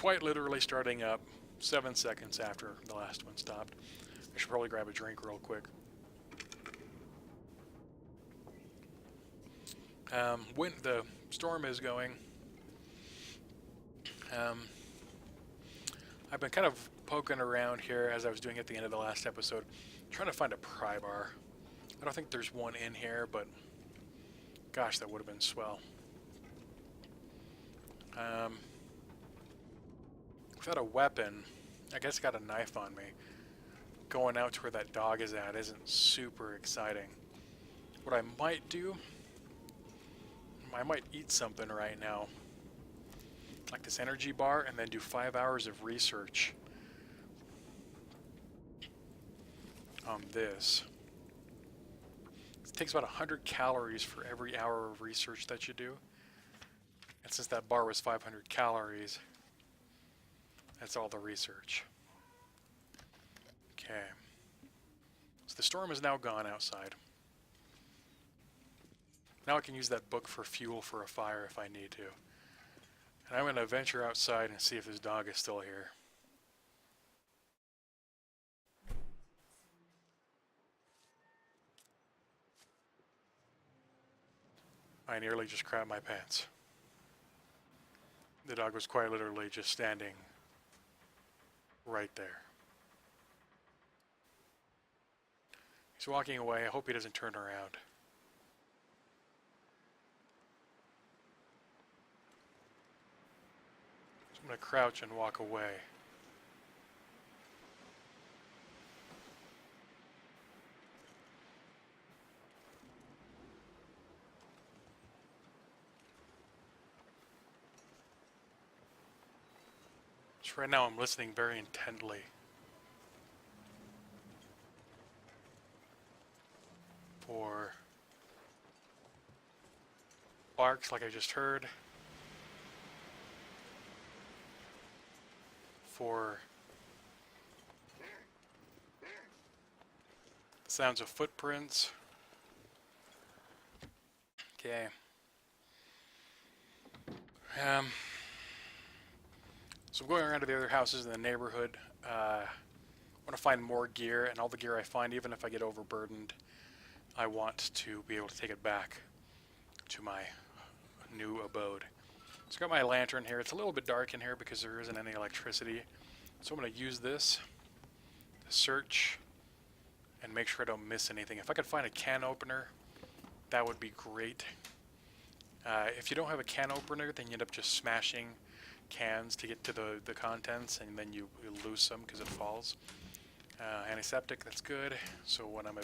quite literally starting up 7 seconds after the last one stopped. I should probably grab a drink real quick. When the storm is going, I've been kind of poking around here as I was doing at the end of the last episode, trying to find a pry bar. I don't think there's one in here, but gosh, that would have been swell. Without a weapon, I guess I got a knife on me. Going out to where that dog is at isn't super exciting. What I might do, I might eat something right now, like this energy bar, and then do 5 hours of research on this. It takes about 100 calories for every hour of research that you do. And since that bar was 500 calories, that's all the research. Okay. So the storm is now gone outside. Now I can use that book for fuel for a fire if I need to. And I'm going to venture outside and see if this dog is still here. I nearly just crapped my pants. The dog was quite literally just standing right there. He's walking away. I hope he doesn't turn around. So I'm going to crouch and walk away. So right now I'm listening very intently. For barks like I just heard. For sounds of footprints. Okay. So I'm going around to the other houses in the neighborhood. I want to find more gear, and all the gear I find, even if I get overburdened, I want to be able to take it back to my new abode. So I've got my lantern here. It's a little bit dark in here because there isn't any electricity. So I'm going to use this to search and make sure I don't miss anything. If I could find a can opener, that would be great. If you don't have a can opener, then you end up just smashing cans to get to the contents, and then you lose them because it falls. Antiseptic, that's good. So when I'm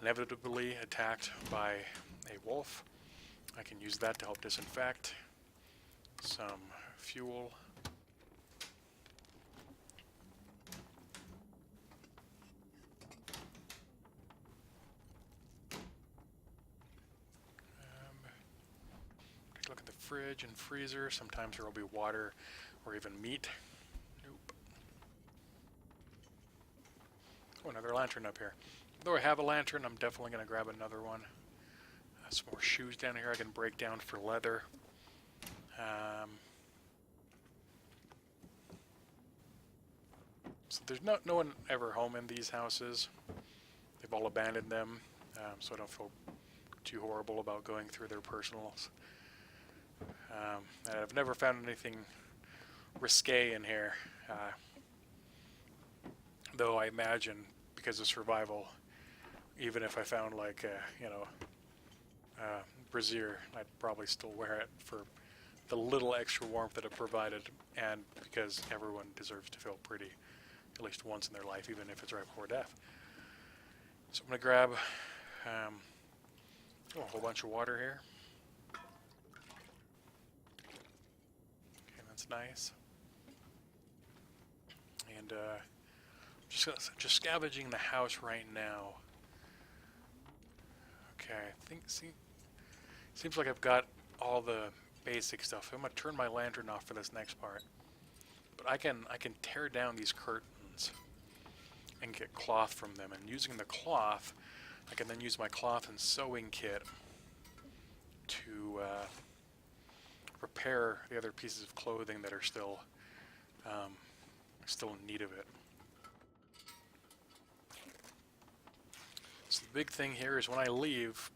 inevitably attacked by a wolf, I can use that to help disinfect. Some fuel. Take a look at the fridge and freezer. Sometimes there will be water or even meat. Nope. Oh, another lantern up here. Though I have a lantern, I'm definitely going to grab another one. Some more shoes down here I can break down for leather. So there's no one ever home in these houses. They've all abandoned them, so I don't feel too horrible about going through their personals. And I've never found anything risque in here, though I imagine because of survival, even if I found like brassiere, I'd probably still wear it for the little extra warmth that it provided, and because everyone deserves to feel pretty at least once in their life, even if it's right before death. So I'm going to grab a whole bunch of water here. Okay, that's nice. And just scavenging the house right now. Okay, I think, seems like I've got all the basic stuff. I'm going to turn my lantern off for this next part. But I can tear down these curtains and get cloth from them. And using the cloth, I can then use my cloth and sewing kit to repair the other pieces of clothing that are still in need of it. So the big thing here is when I leave,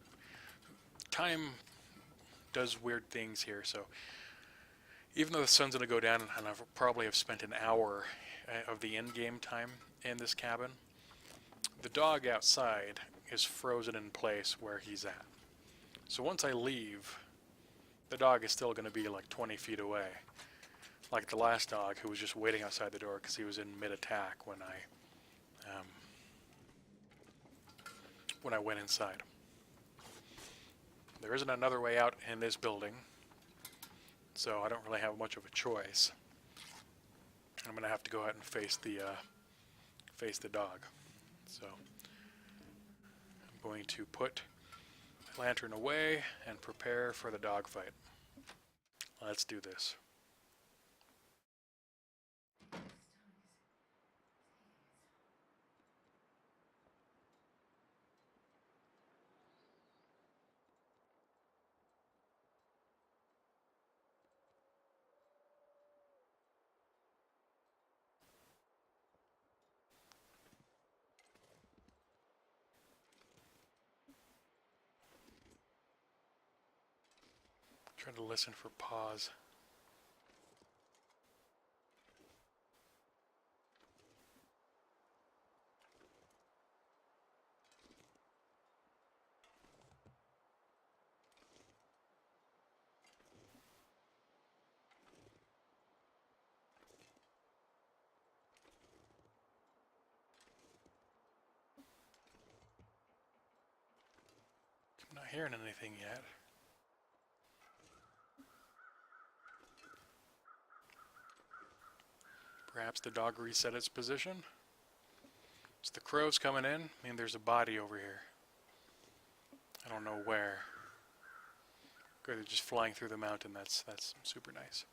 time does weird things here. So even though the sun's going to go down, and I've probably have spent an hour of the end game time in this cabin, the dog outside is frozen in place where he's at. So once I leave, the dog is still going to be like 20 feet away. Like the last dog who was just waiting outside the door because he was in mid-attack when I went inside. There isn't another way out in this building, so I don't really have much of a choice. I'm going to have to go out and face the dog. So I'm going to put the lantern away and prepare for the dog fight. Let's do this. Trying to listen for pause. I'm not hearing anything yet. Perhaps the dog reset its position. It's the crows coming in. I mean, there's a body over here. I don't know where. Good, they're just flying through the mountain. That's super nice.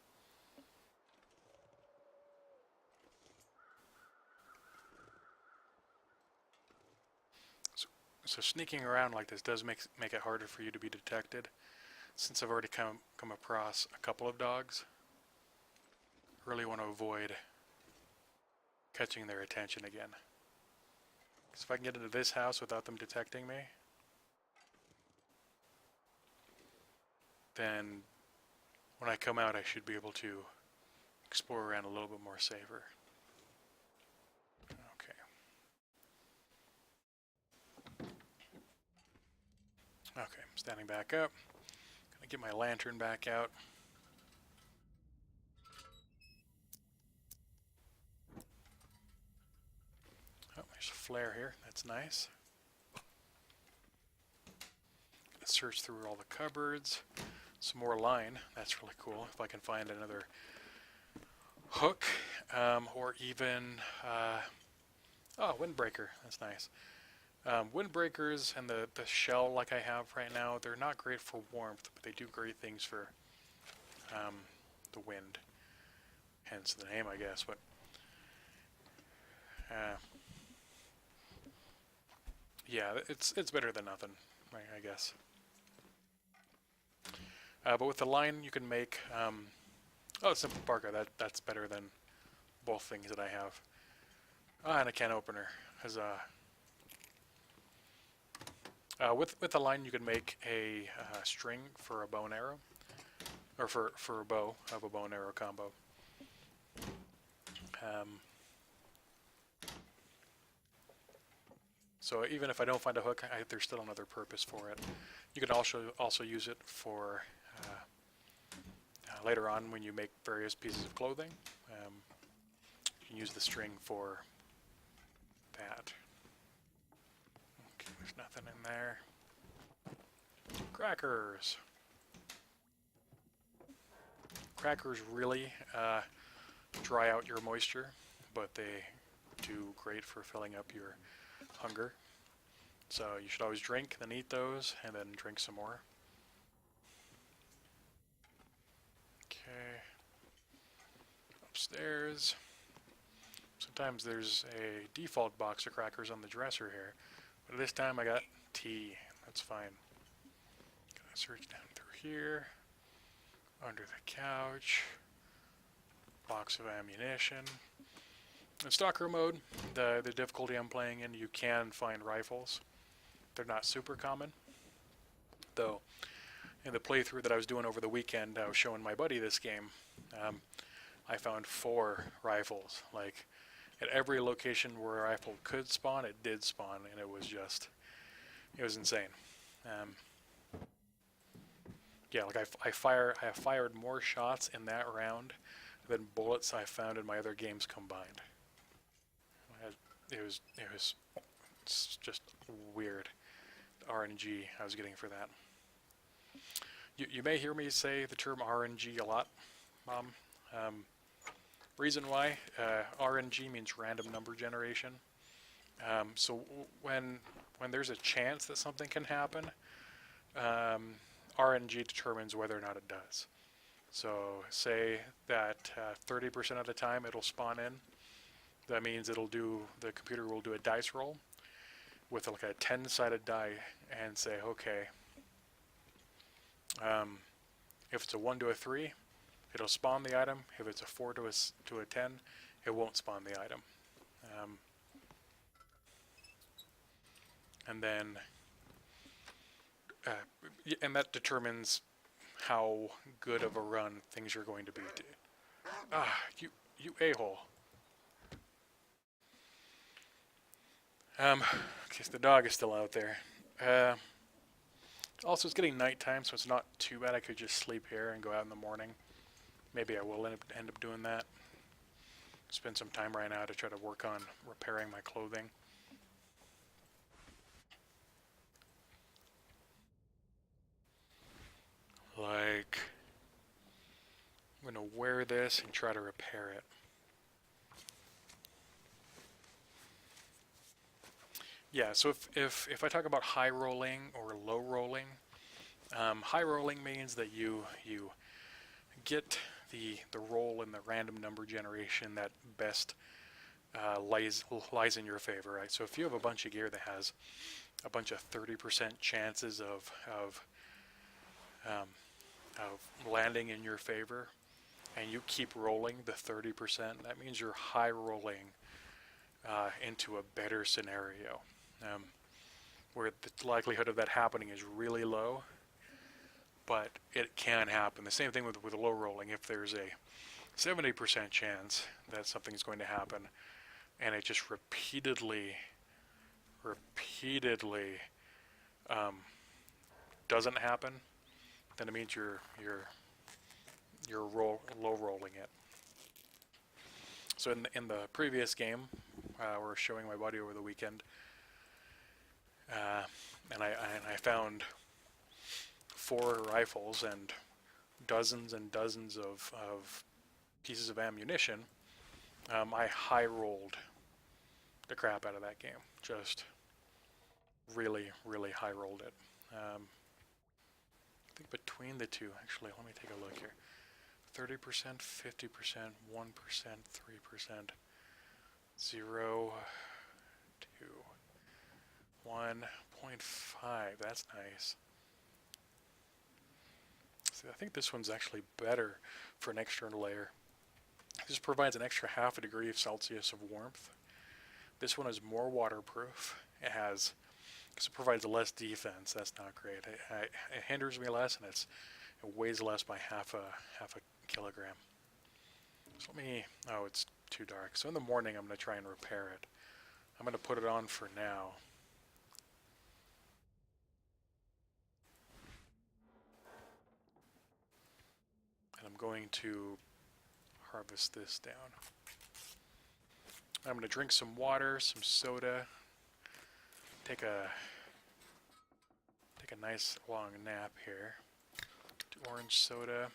So sneaking around like this does make it harder for you to be detected. Since I've already come across a couple of dogs, really want to avoid catching their attention again. Because if I can get into this house without them detecting me, then when I come out I should be able to explore around a little bit more safer. Okay. Okay, I'm standing back up. Gonna get my lantern back out. Oh, there's a flare here. That's nice. Gonna search through all the cupboards. Some more line. That's really cool. If I can find another hook, or even windbreaker. That's nice. Windbreakers and the shell like I have right now, they're not great for warmth, but they do great things for the wind. Hence the name, I guess. But yeah, it's better than nothing, right, I guess. But with the line, you can make simple parka. That's better than both things that I have. And a can opener. As with the line, you can make a string for a bow and arrow, or for a bow of a bow and arrow combo. So even if I don't find a hook, there's still another purpose for it. You can also use it for later on when you make various pieces of clothing. You can use the string for that. Okay, there's nothing in there. Crackers. Crackers really dry out your moisture, but they do great for filling up your hunger. So you should always drink, then eat those, and then drink some more. Okay. Upstairs. Sometimes there's a default box of crackers on the dresser here, but this time I got tea. That's fine. Gonna search down through here. Under the couch. Box of ammunition. In stalker mode, the difficulty I'm playing in, you can find rifles. They're not super common, though. In the playthrough that I was doing over the weekend, I was showing my buddy this game. I found 4 rifles. Like, at every location where a rifle could spawn, it did spawn, and it was insane. Yeah, like I have fired more shots in that round than bullets I found in my other games combined. It's just weird, the RNG I was getting for that. You may hear me say the term RNG a lot, Mom. Reason why, RNG means random number generation. So when there's a chance that something can happen, RNG determines whether or not it does. So say that 30% of the time it'll spawn in. That means the computer will do a dice roll with like a 10-sided die and say, okay, if it's a 1 to a 3, it'll spawn the item. If it's a 4 to a 10, it won't spawn the item. And then, and that determines how good of a run things are going to be. You a-hole. Okay, so the dog is still out there. Also, it's getting nighttime, so it's not too bad. I could just sleep here and go out in the morning. Maybe I will end up doing that. Spend some time right now to try to work on repairing my clothing. Like, I'm going to wear this and try to repair it. Yeah, so if I talk about high rolling or low rolling, high rolling means that you get the roll in the random number generation that best lies in your favor, right? So if you have a bunch of gear that has a bunch of 30% chances of landing in your favor, and you keep rolling the 30%, that means you're high rolling into a better scenario, where the likelihood of that happening is really low, but it can happen. The same thing with low rolling. If there's a 70% chance that something's going to happen, and it just repeatedly doesn't happen, then it means you're low rolling it. So in the previous game, we're showing my buddy over the weekend, and I found 4 rifles and dozens of pieces of ammunition. I high rolled the crap out of that game. Just really high rolled it. I think between the two, actually, let me take a look here. 30%, 50%, 1%, 3%, 0, 2, 1.5. That's nice. See, I think this one's actually better for an external layer. This provides an extra half a degree of Celsius of warmth. This one is more waterproof. Because it provides less defense. That's not great. It hinders me less, and it weighs less by half a kilogram. So oh, it's too dark. So in the morning, I'm going to try and repair it. I'm going to put it on for now. And I'm going to harvest this down. I'm going to drink some water, some soda, take a nice long nap here. Do orange soda.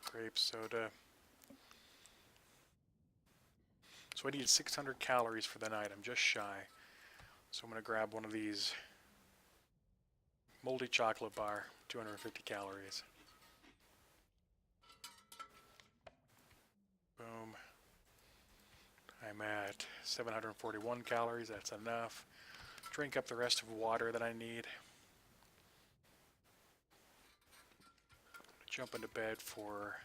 Grape soda. So I need 600 calories for the night. I'm just shy. So I'm going to grab one of these moldy chocolate bar, 250 calories. Boom. I'm at 741 calories. That's enough. drink up the rest of water that I need. Jump into bed for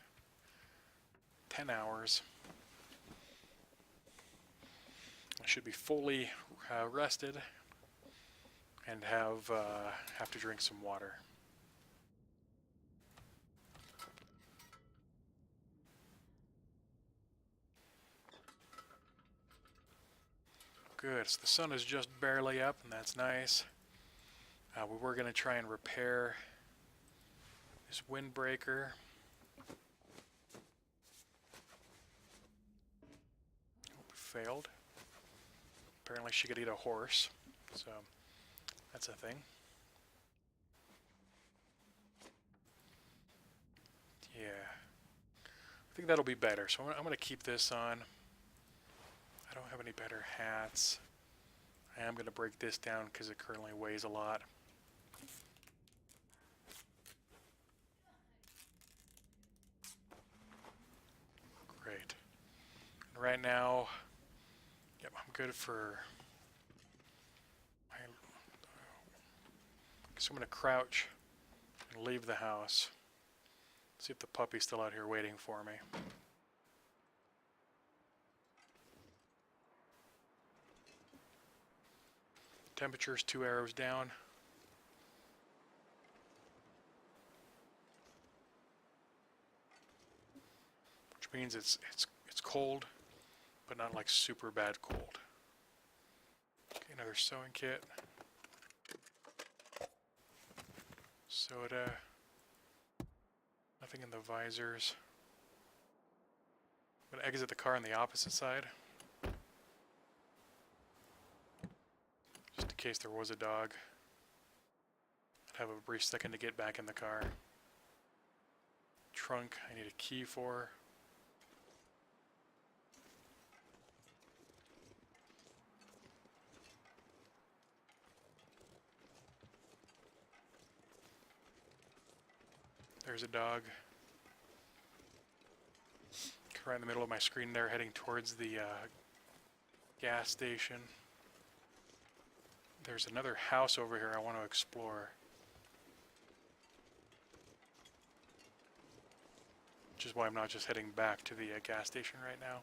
10 hours. I should be fully rested and have to drink some water. Good, so the sun is just barely up, and that's nice. We were going to try and repair this windbreaker. Failed. Apparently she could eat a horse, so that's a thing. Yeah, I think that'll be better, so I'm going to keep this on. I don't have any better hats. I am going to break this down because it currently weighs a lot. Great. And right now, yep, I'm good for... So I'm going to crouch and leave the house. See if the puppy's still out here waiting for me. Temperature's 2 arrows down. Which means it's cold, but not like super bad cold. Okay, another sewing kit. Soda. Nothing in the visors. I'm gonna exit the car on the opposite side. Just in case there was a dog. I'd have a brief second to get back in the car. Trunk, I need a key for. There's a dog. Right in the middle of my screen there, heading towards the gas station. There's another house over here I want to explore. Which is why I'm not just heading back to the gas station right now.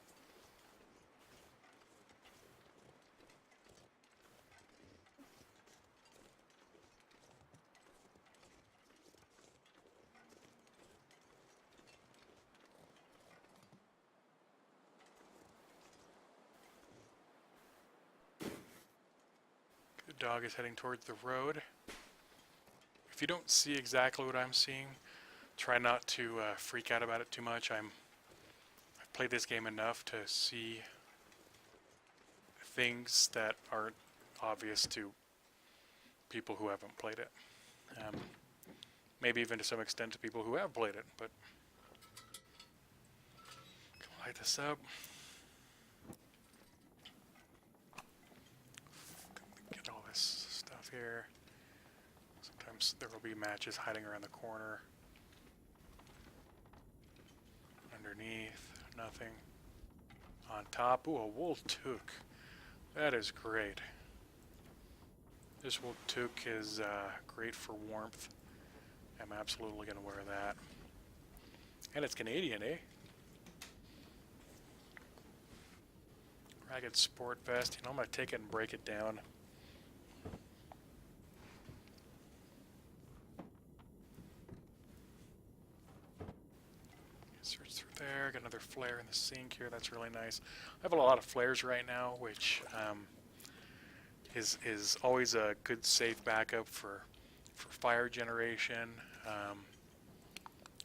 The dog is heading towards the road. If you don't see exactly what I'm seeing, try not to freak out about it too much. I've played this game enough to see things that aren't obvious to people who haven't played it. Maybe even to some extent to people who have played it, but light this up. Get all this stuff here. Sometimes there will be matches hiding around the corner. Underneath, nothing. On top, ooh, a wool toque. That is great. This wool toque is great for warmth. I'm absolutely going to wear that. And it's Canadian, eh? Ragged sport vest. You know, I'm going to take it and break it down. Search through there. Got another flare in the sink here. That's really nice. I have a lot of flares right now, which is always a good safe backup for fire generation.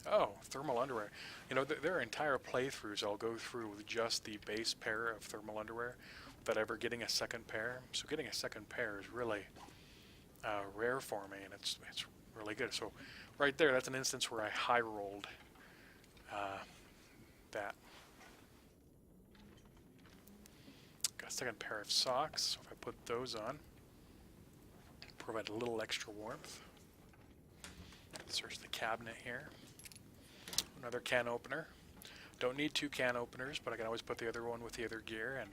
Oh, thermal underwear. You know, there are entire playthroughs I'll go through with just the base pair of thermal underwear without ever getting a second pair. So getting a second pair is really rare for me, and it's really good. So right there, that's an instance where I high rolled that. Got a second pair of socks, so if I put those on, provide a little extra warmth. Search the cabinet here. Another can opener. Don't need two can openers, but I can always put the other one with the other gear, and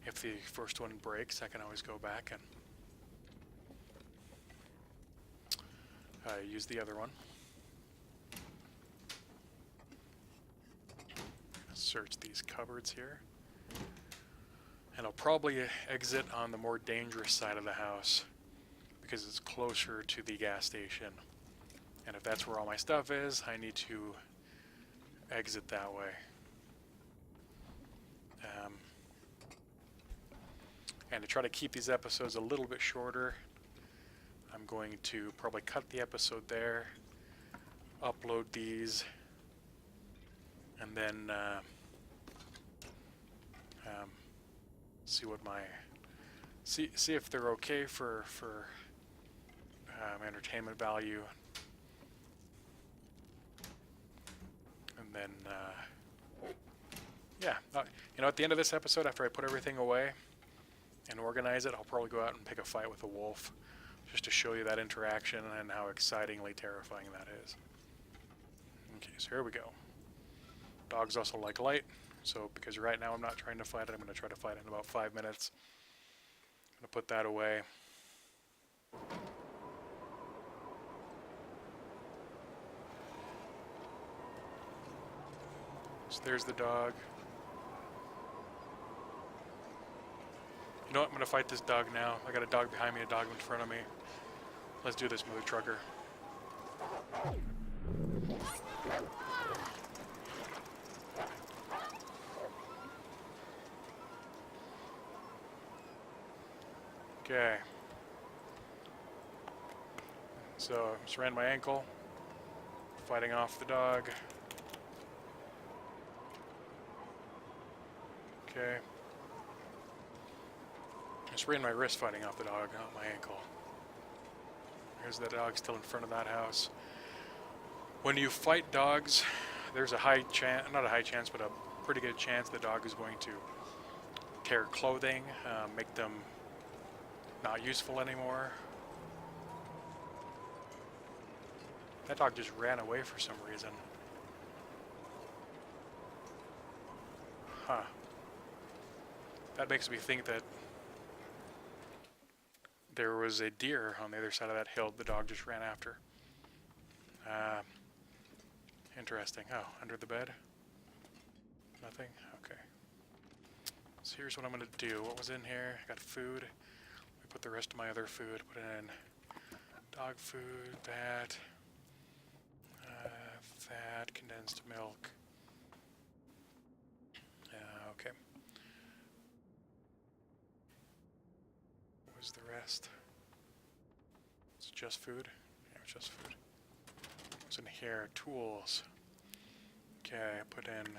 if the first one breaks, I can always go back and use the other one. Search these cupboards here. And I'll probably exit on the more dangerous side of the house because it's closer to the gas station. And if that's where all my stuff is, I need to exit that way. And to try to keep these episodes a little bit shorter, I'm going to probably cut the episode there, upload these, and then see what my see if they're okay for entertainment value, and then yeah, you know, at the end of this episode, after I put everything away and organize it, I'll probably go out and pick a fight with a wolf, just to show you that interaction and how excitingly terrifying that is. Okay, so here we go. Dogs also like light, so because right now I'm not trying to fight it, I'm going to try to fight it in about 5 minutes. I'm going to put that away. So there's the dog. You know what? I'm going to fight this dog now. I got a dog behind me, a dog in front of me. Let's do this, Mother Trucker. Okay. So, I just ran my ankle. Fighting off the dog. Okay. I sprained my wrist fighting off the dog, not my ankle. Here's the dog still in front of that house. When you fight dogs, there's a high chance, not a high chance, but a pretty good chance the dog is going to tear clothing, make them not useful anymore. That dog just ran away for some reason. Huh. That makes me think that there was a deer on the other side of that hill the dog just ran after. Interesting. Oh, under the bed? Nothing? Okay. So here's what I'm going to do. What was in here? I got food. We put the rest of my other food. Put in dog food, that, condensed milk. Okay. What was the rest? It's just food? Yeah, just food. What's in here? Tools. Okay, I put in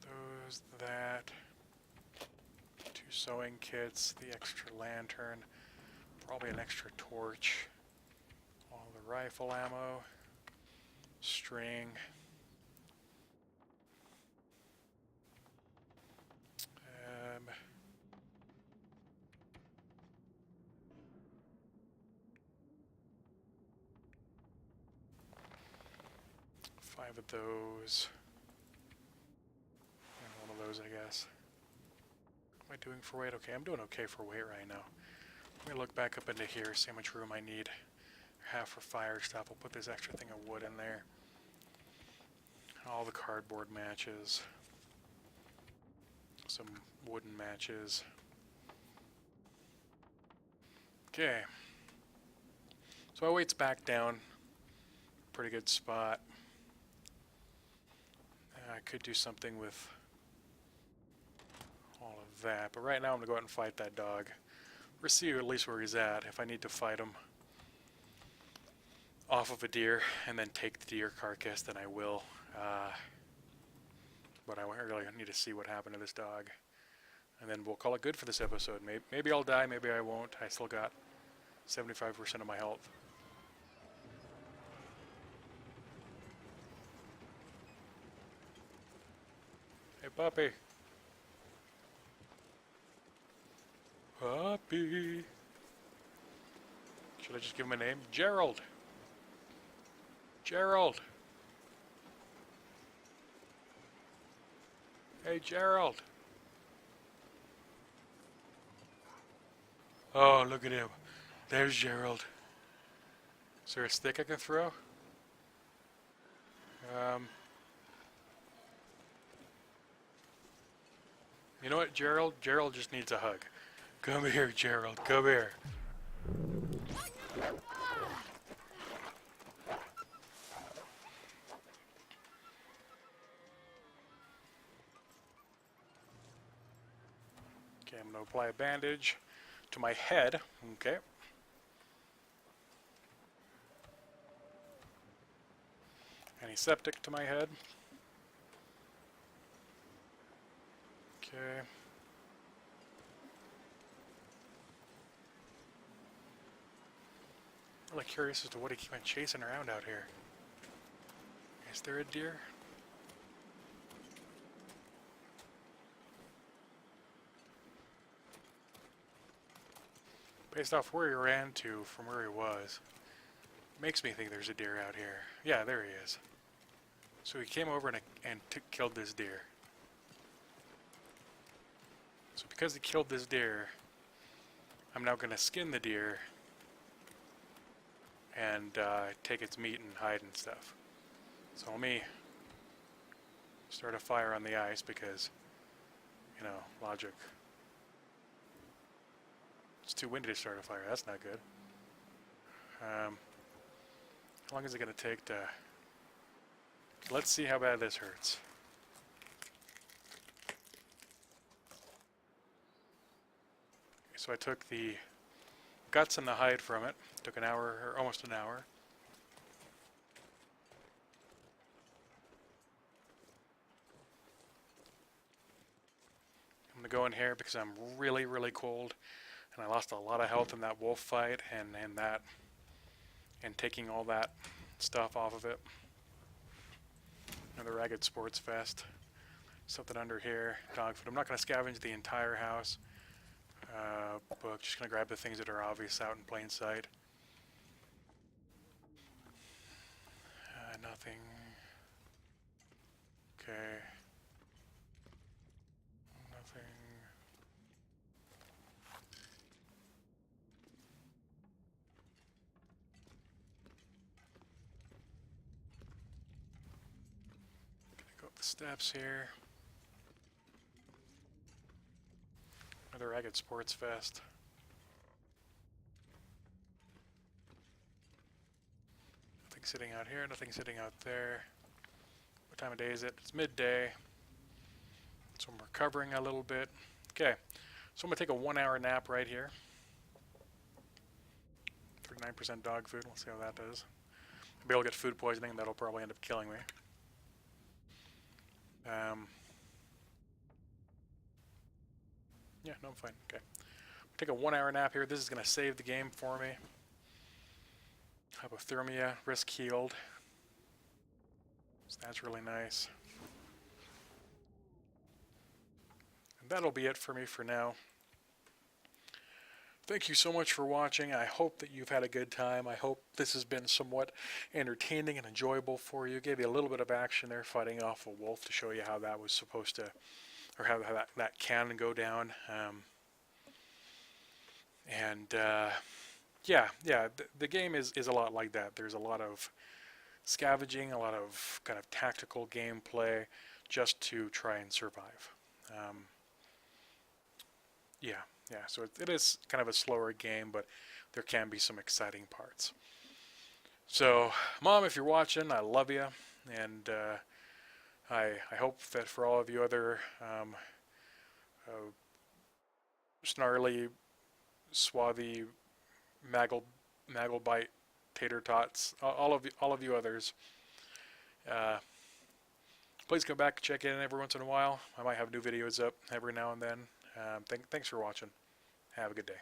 those, that, 2 sewing kits, the extra lantern, probably an extra torch, all the rifle ammo, string, 5 of those, and 1 of those, I guess. What am I doing for weight? Okay, I'm doing okay for weight right now. Let me look back up into here, see how much room I need. Half for fire stuff. I'll put this extra thing of wood in there. All the cardboard matches. Some wooden matches. Okay. So my weight's back down. Pretty good spot. I could do something with all of that, but right now I'm going to go out and fight that dog. We'll see at least where he's at. If I need to fight him off of a deer and then take the deer carcass, then I will. But I really need to see what happened to this dog. And then we'll call it good for this episode. Maybe I'll die, maybe I won't. I still got 75% of my health. Hey, puppy. Puppy. Should I just give him a name? Gerald. Gerald. Hey, Gerald. Oh, look at him. There's Gerald. Is there a stick I can throw? Um, you know what, Gerald? Gerald just needs a hug. Come here, Gerald. Come here. Okay, I'm going to apply a bandage to my head. Okay. Antiseptic to my head. Okay. Really curious as to what he went chasing around out here. Is there a deer? Based off where he ran to from where he was, makes me think there's a deer out here. Yeah, there he is. So he came over and killed this deer. So because he killed this deer, I'm now going to skin the deer and take its meat and hide and stuff. So let me start a fire on the ice because, you know, logic. It's too windy to start a fire. That's not good. How long is it going to take to... Let's see how bad this hurts. So I took the guts and the hide from it. Took an hour, or almost an hour. I'm going to go in here because I'm really, really cold. And I lost a lot of health in that wolf fight and taking all that stuff off of it. Another ragged sports vest. Something under here. Dog food. I'm not going to scavenge the entire house. Book. Just going to grab the things that are obvious out in plain sight. Nothing. Okay. Nothing. Gonna go up the steps here. Another ragged sports vest. Nothing sitting out here, nothing sitting out there. What time of day is it? It's midday. So I'm recovering a little bit. Okay, so I'm going to take a 1 hour nap right here. 39% dog food, we'll see how that does. I'll be able to get food poisoning, that'll probably end up killing me. Yeah, no, I'm fine. Okay. Take a 1 hour nap here. This is going to save the game for me. Hypothermia, risk healed. So that's really nice. And that'll be it for me for now. Thank you so much for watching. I hope that you've had a good time. I hope this has been somewhat entertaining and enjoyable for you. Gave you a little bit of action there fighting off a wolf to show you how that was supposed to, or how that can go down. Yeah, the game is a lot like that. There's a lot of scavenging, a lot of kind of tactical gameplay just to try and survive. Yeah, so it is kind of a slower game, but there can be some exciting parts. So, Mom, if you're watching, I love you, and I hope that for all of you other snarly, swarthy, maggle-bite tater tots, all of you others, please come back and check in every once in a while. I might have new videos up every now and then. Thanks for watching. Have a good day.